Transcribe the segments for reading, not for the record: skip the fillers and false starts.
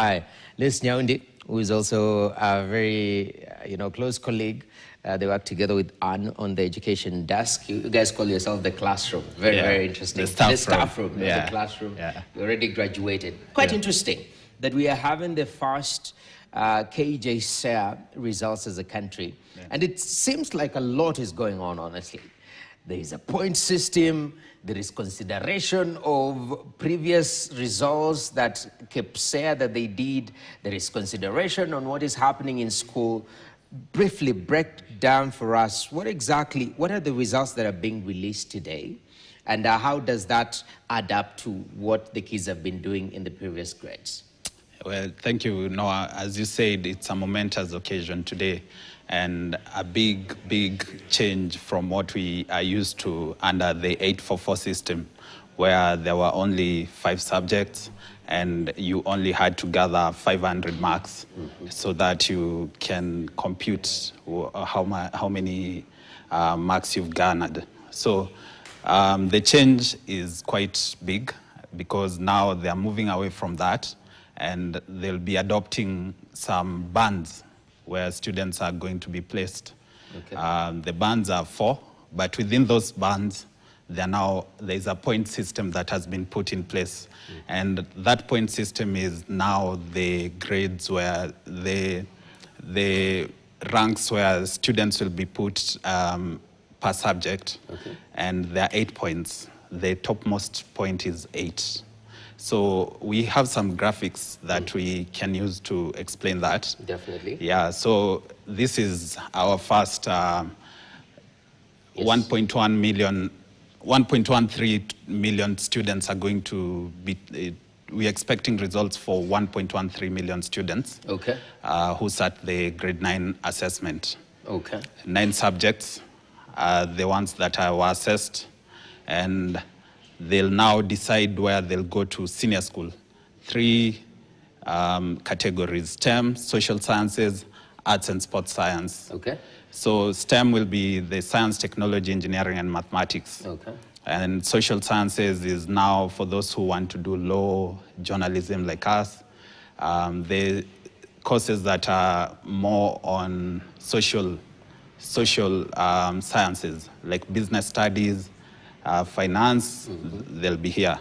by Liz Nyaundi, who is also a very, close colleague. They work together with Anne on the education desk. You guys call yourself the classroom. Very, very interesting. The staff room, not the classroom. Yeah. You already graduated. Quite interesting that we are having the first KJSEA results as a country. Yeah. And it seems like a lot is going on, honestly. There is a point system. There is consideration of previous results that KJSEA that they did. There is consideration on what is happening in school. Briefly break down for us what are the results that are being released today, and how does that add up to what the kids have been doing in the previous grades? Well, thank you, Noah. As you said, it's a momentous occasion today and a big change from what we are used to under the 844 system, where there were only 5 subjects and you only had to gather 500 marks so that you can compute how many marks you've garnered. So the change is quite big because now they're moving away from that and they'll be adopting some bands where students are going to be placed. Okay. The bands are 4, but within those bands, there's a point system that has been put in place. And that point system is now the grades where the ranks where students will be put per subject. Okay. And there are 8 points. The topmost point is 8. So we have some graphics that we can use to explain that. Definitely. Yeah, so this is our first 1.13 million students are going to be, we're expecting results for 1.13 million students. Okay. Who sat the grade 9 assessment. Okay. 9 subjects are the ones that were assessed, and they'll now decide where they'll go to senior school. 3 categories: STEM, social sciences, arts and sports science. Okay. So STEM will be the science, technology, engineering, and mathematics. Okay. And social sciences is now for those who want to do law, journalism like us. The courses that are more on social sciences, like business studies, finance, they'll be here.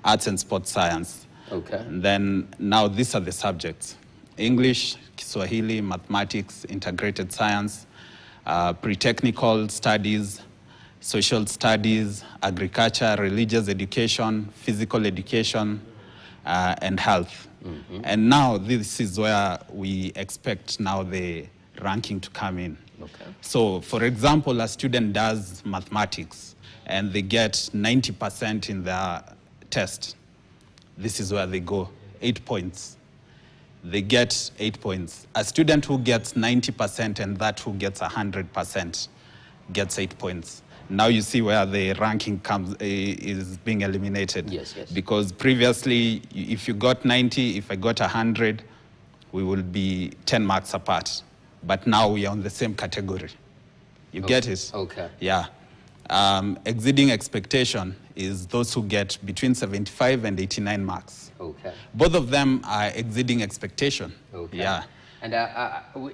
Arts and sports science. Okay. And then now these are the subjects: English, Kiswahili, mathematics, integrated science, pre-technical studies, social studies, agriculture, religious education, physical education, and health. And now this is where we expect now the ranking to come in. Okay. So for example, a student does mathematics and they get 90% in their test. This is where they go, 8 points. They get 8 points. A student who gets 90% and that who gets 100% gets 8 points. Now you see where the ranking is being eliminated. Yes. Because previously, if you got 90, if I got 100, we will be 10 marks apart. But now we are on the same category. You get it? Okay. Yeah. Exceeding expectation is those who get between 75 and 89 marks. Okay. Both of them are exceeding expectation. Okay. Yeah. And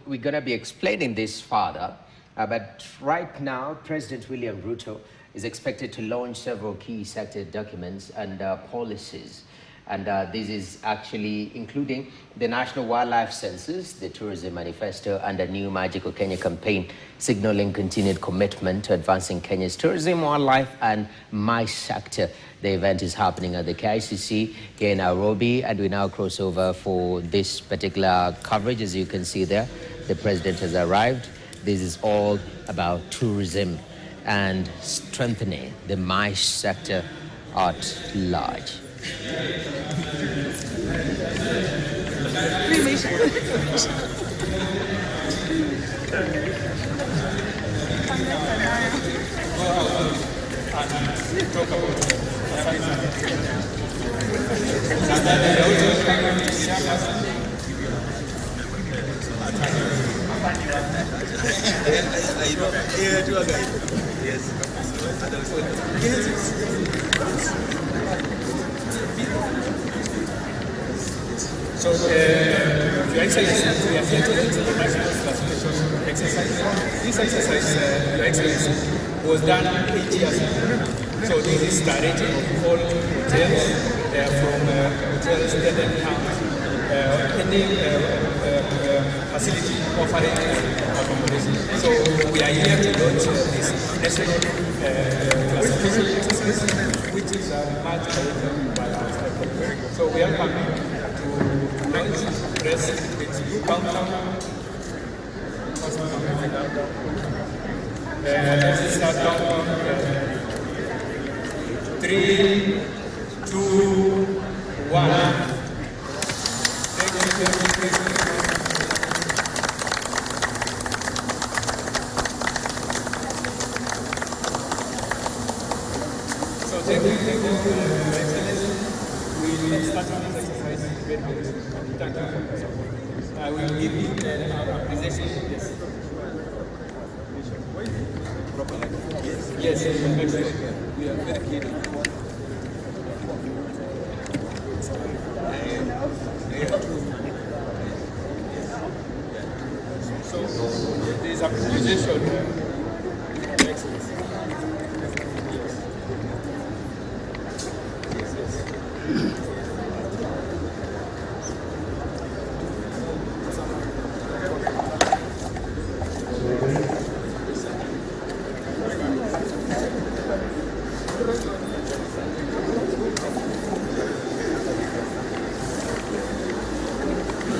we're going to be explaining this further. But right now, President William Ruto is expected to launch several key sector documents and policies. And this is actually including the National Wildlife Census, the Tourism Manifesto, and the new Magical Kenya campaign, signaling continued commitment to advancing Kenya's tourism, wildlife, and my sector. The event is happening at the KJSEA here in Nairobi, and we now cross over for this particular coverage. As you can see there, the president has arrived. This is all about tourism and strengthening the my sector at large. So, Your Excellency, we are here to enter the national classification exercise. This exercise, Your Excellency, was done 8 years ago. So this is directed on all hotels from hotels, standard towns, any facility offering accommodation. So we are here to launch this national classification exercise, which is much awaited by our stakeholders. So we are coming to launch press with new countdown. Let's start countdown. 3, 2, 1. So thank you, Excellency. We will start on this exercise very soon. Thank you. I will give you an appreciation. Yes. Yes, we are very keen. So there is appreciation.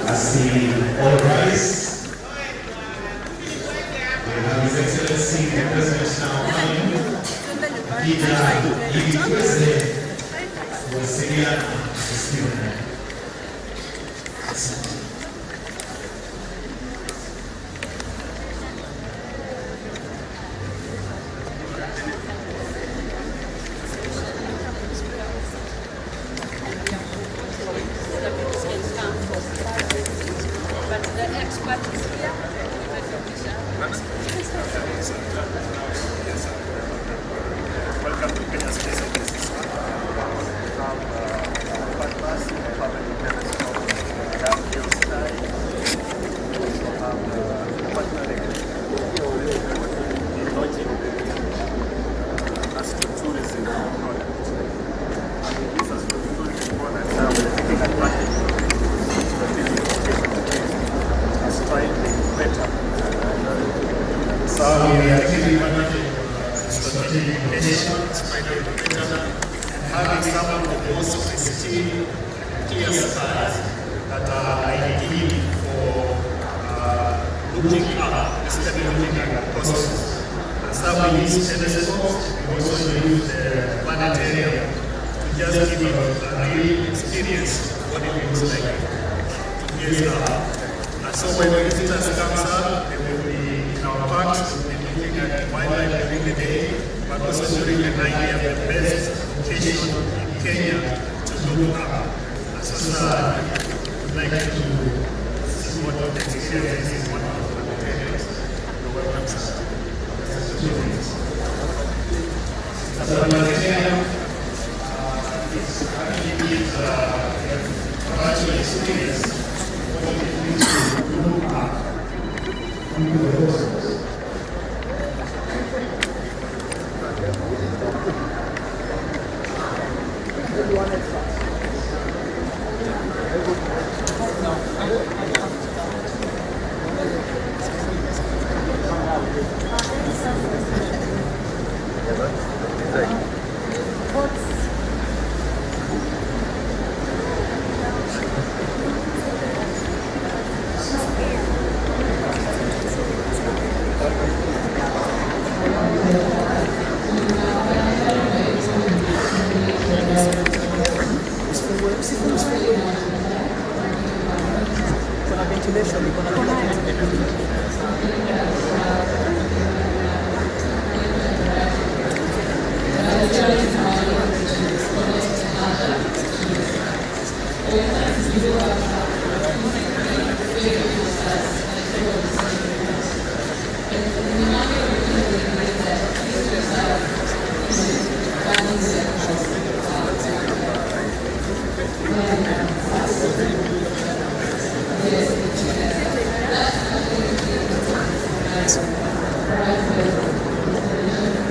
As the all rise, we have His Excellency the President now coming. Hivi tuweze kuwasiliana kusikiana. Welcome to KJSEA Explainer. Partners, public telescope, KJSEA. Partnering in lodging as to tourism product. This has been tourism product. Now we're taking advantage of strategic location as trying to be better. So we are taking advantage strategic locations, having some of the most pristine clear skies that are ideal for looking up, especially looking at the coasts. And some we use telescopes, we also use the planetarium to just give a real experience of what it looks like to gaze up. And so when the visitors come up, they will be in our parks, we'll be looking at wildlife during the day, but also during the night we have the best location in Kenya to look up. And so I'd like to see what the experience is in one of the areas. You're welcome, sir. The planetarium is actually a virtual experience. What it means to look up into the cosmos.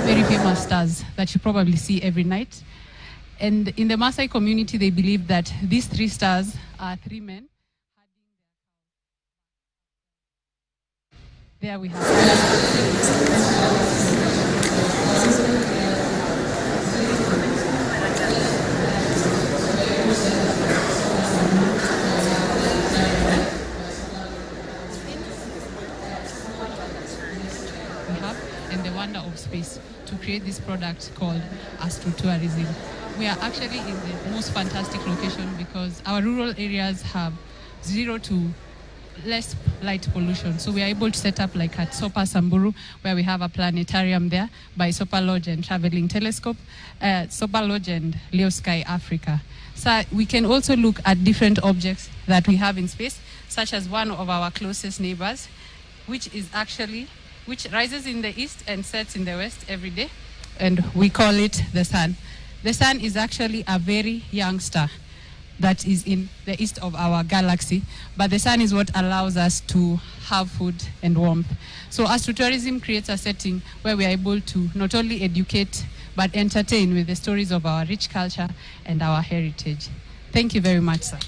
very famous stars that you probably see every night. And in the Maasai community, they believe that these 3 stars are 3 men. There we have and the wonder of space to create this product called astrotourism. We are actually in the most fantastic location because our rural areas have 0 to less light pollution. So we are able to set up like at Sopa Samburu, where we have a planetarium there by Sopa Lodge and Traveling Telescope, Sopa Lodge and Leo Sky Africa. So we can also look at different objects that we have in space, such as one of our closest neighbors, which rises in the east and sets in the west every day, and we call it the sun. The sun is actually a very young star that is in the east of our galaxy, but the sun is what allows us to have food and warmth. So astrotourism creates a setting where we are able to not only educate, but entertain with the stories of our rich culture and our heritage. Thank you very much, sir.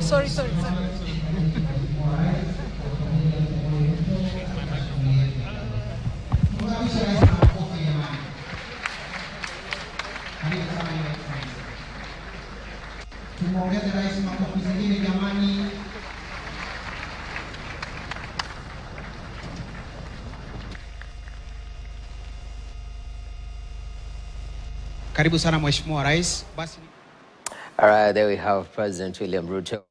Sorry. Tumwongeze rais makofi zingine jamani. Karibu sana Mheshimiwa Rais. Basi All right, there we have President William Ruto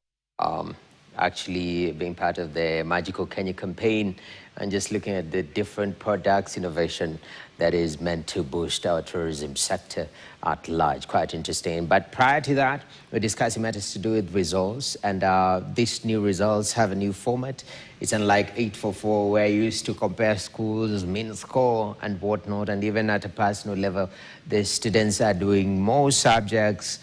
actually being part of the Magical Kenya campaign and just looking at the different products, innovation that is meant to boost our tourism sector at large. Quite interesting. But prior to that, we're discussing matters to do with results, and these new results have a new format. It's unlike 844, where you used to compare schools, mean score, and whatnot, and even at a personal level, the students are doing more subjects,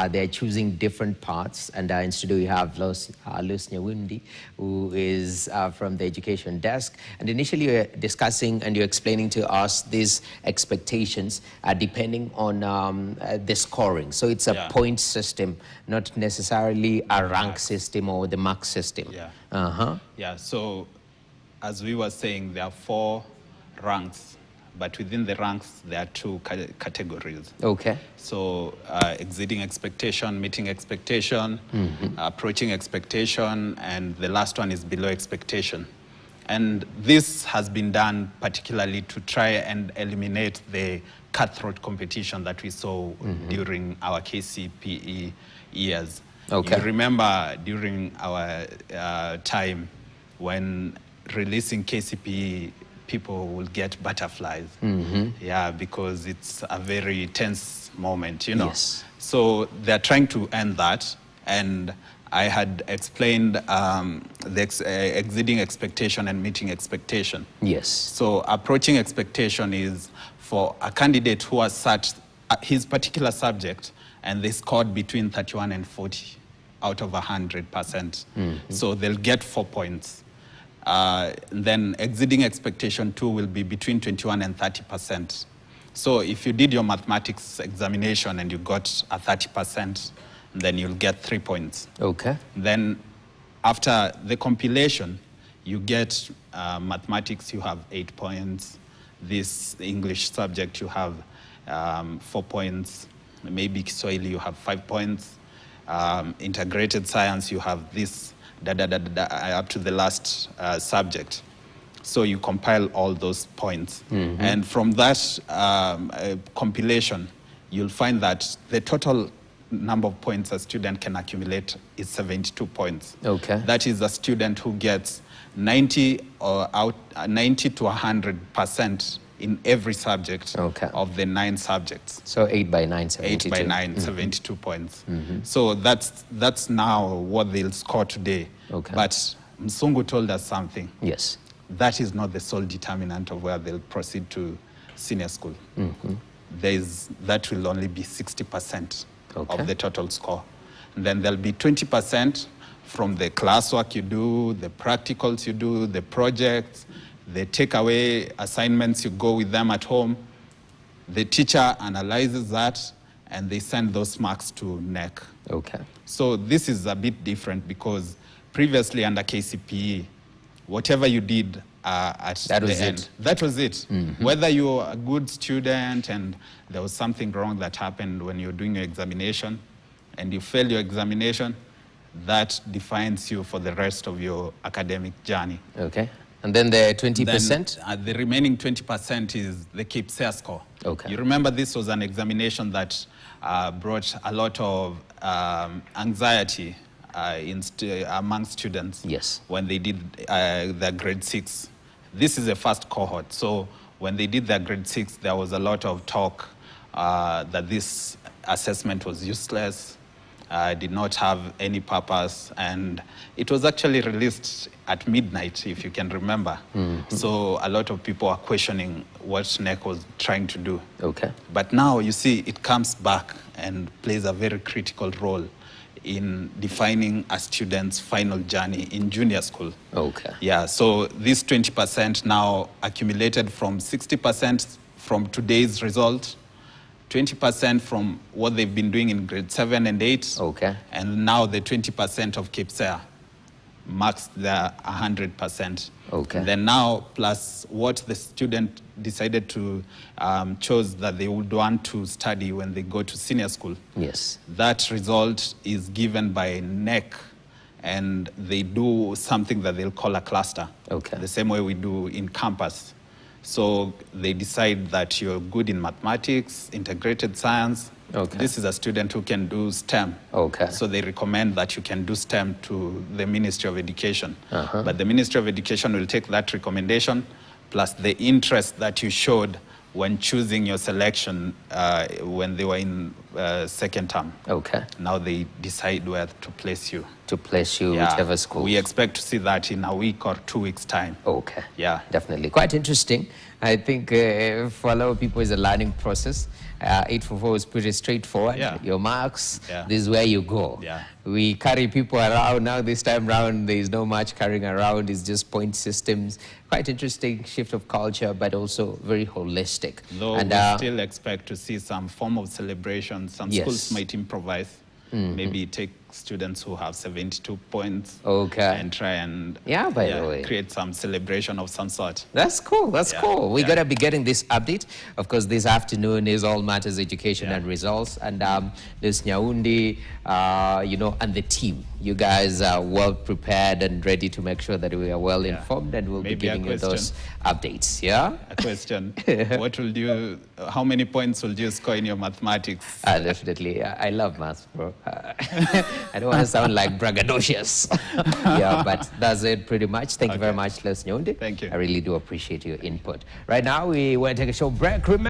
they're choosing different parts, and in studio we have Lucy Nyawundi, who is from the education desk. And initially you're discussing and you're explaining to us these expectations depending on the scoring. So it's a point system, not necessarily a rank system or the mark system. Yeah, so as we were saying, there are 4 ranks, but within the ranks, there are 2 categories. Okay. So exceeding expectation, meeting expectation, approaching expectation, and the last one is below expectation. And this has been done particularly to try and eliminate the cutthroat competition that we saw during our KCPE years. Okay. You remember during our time when releasing KCPE, people will get butterflies. Yeah, because it's a very tense moment, you know. Yes. So they're trying to end that, and I had explained the exceeding expectation and meeting expectation. Yes. So approaching expectation is for a candidate who has sat his particular subject and they scored between 31 and 40 out of 100%. So they'll get 4 points. Then exceeding expectation 2 will be between 21 and 30%. So if you did your mathematics examination and you got a 30%, then you'll get 3 points. Okay. Then after the compilation, you get mathematics, you have 8 points. This English subject, you have 4 points. Maybe Kiswahili, you have 5 points. Integrated science, you have this, up to the last subject. So you compile all those points. And from that compilation, you'll find that the total number of points a student can accumulate is 72 points. Okay. That is a student who gets 90 to 100% in every subject Okay. of the 9 subjects. So 8 by 9, 72. 8 by 9, 72 points. So that's now what they'll score today. Okay. But Msungu told us something. Yes. That is not the sole determinant of where they'll proceed to senior school. That will only be 60% Okay. of the total score. And then there'll be 20% from the classwork you do, the practicals you do, the projects, the takeaway assignments you go with them at home. The teacher analyzes that and they send those marks to NEC. Okay. So this is a bit different because previously under KCPE, whatever you did at That the was end, it. that was it. Whether you're a good student and there was something wrong that happened when you're doing your examination and you fail your examination, that defines you for the rest of your academic journey. Okay. And then the 20%? Then, the remaining 20% is the KJSEA score. Okay. You remember this was an examination that brought a lot of anxiety among students. Yes. When they did their grade 6. This is the first cohort. So when they did their grade 6, there was a lot of talk that this assessment was useless, did not have any purpose, and it was actually released at midnight, if you can remember. So a lot of people are questioning what NEC was trying to do. Okay. But now, you see, it comes back and plays a very critical role in defining a student's final journey in junior school. Okay. Yeah, so this 20% now accumulated from 60% from today's result, 20% from what they've been doing in grade 7 and 8. Okay. And now the 20% of KJSEA marks the 100%. Okay. And then now, plus what the student decided to chose that they would want to study when they go to senior school. Yes. That result is given by NEC, and they do something that they'll call a cluster. Okay. The same way we do in campus. So they decide that you're good in mathematics, integrated science. Okay. This is a student who can do STEM. Okay. So they recommend that you can do STEM to the Ministry of Education. Uh-huh. But the Ministry of Education will take that recommendation plus the interest that you showed when choosing your selection when they were in second term. Okay. Now they decide where to place you. To place you whichever school. We expect to see that in a week or 2 weeks' time. Okay. Yeah. Definitely. Quite interesting. I think for a lot of people it's a learning process. 844 is pretty straightforward. Yeah. Your marks, Yeah. this is where you go. Yeah. We carry people around now. This time round, there is no much carrying around. It's just point systems. Quite interesting shift of culture, but also very holistic. Though and, we still expect to see some form of celebration. Some Yes. schools might improvise. Maybe take students who have 72 points Okay. and try and Yeah, by the way. create some celebration of some sort. That's cool. That's Yeah, cool. We're yeah. going to be getting this update. Of course, this afternoon is All Matters Education Yeah. and Results. And there's Nyaundi, and the team. You guys are well prepared and ready to make sure that we are well informed, and we'll Maybe be a giving you those question. updates. Yeah? A question: how many points will you score in your mathematics? Definitely. I love maths, bro. I don't want to sound like braggadocious. Yeah, but that's it pretty much. Thank you very much, Les Nyaundi. Thank you. I really do appreciate your input. Right now, we want to take a short break. Remember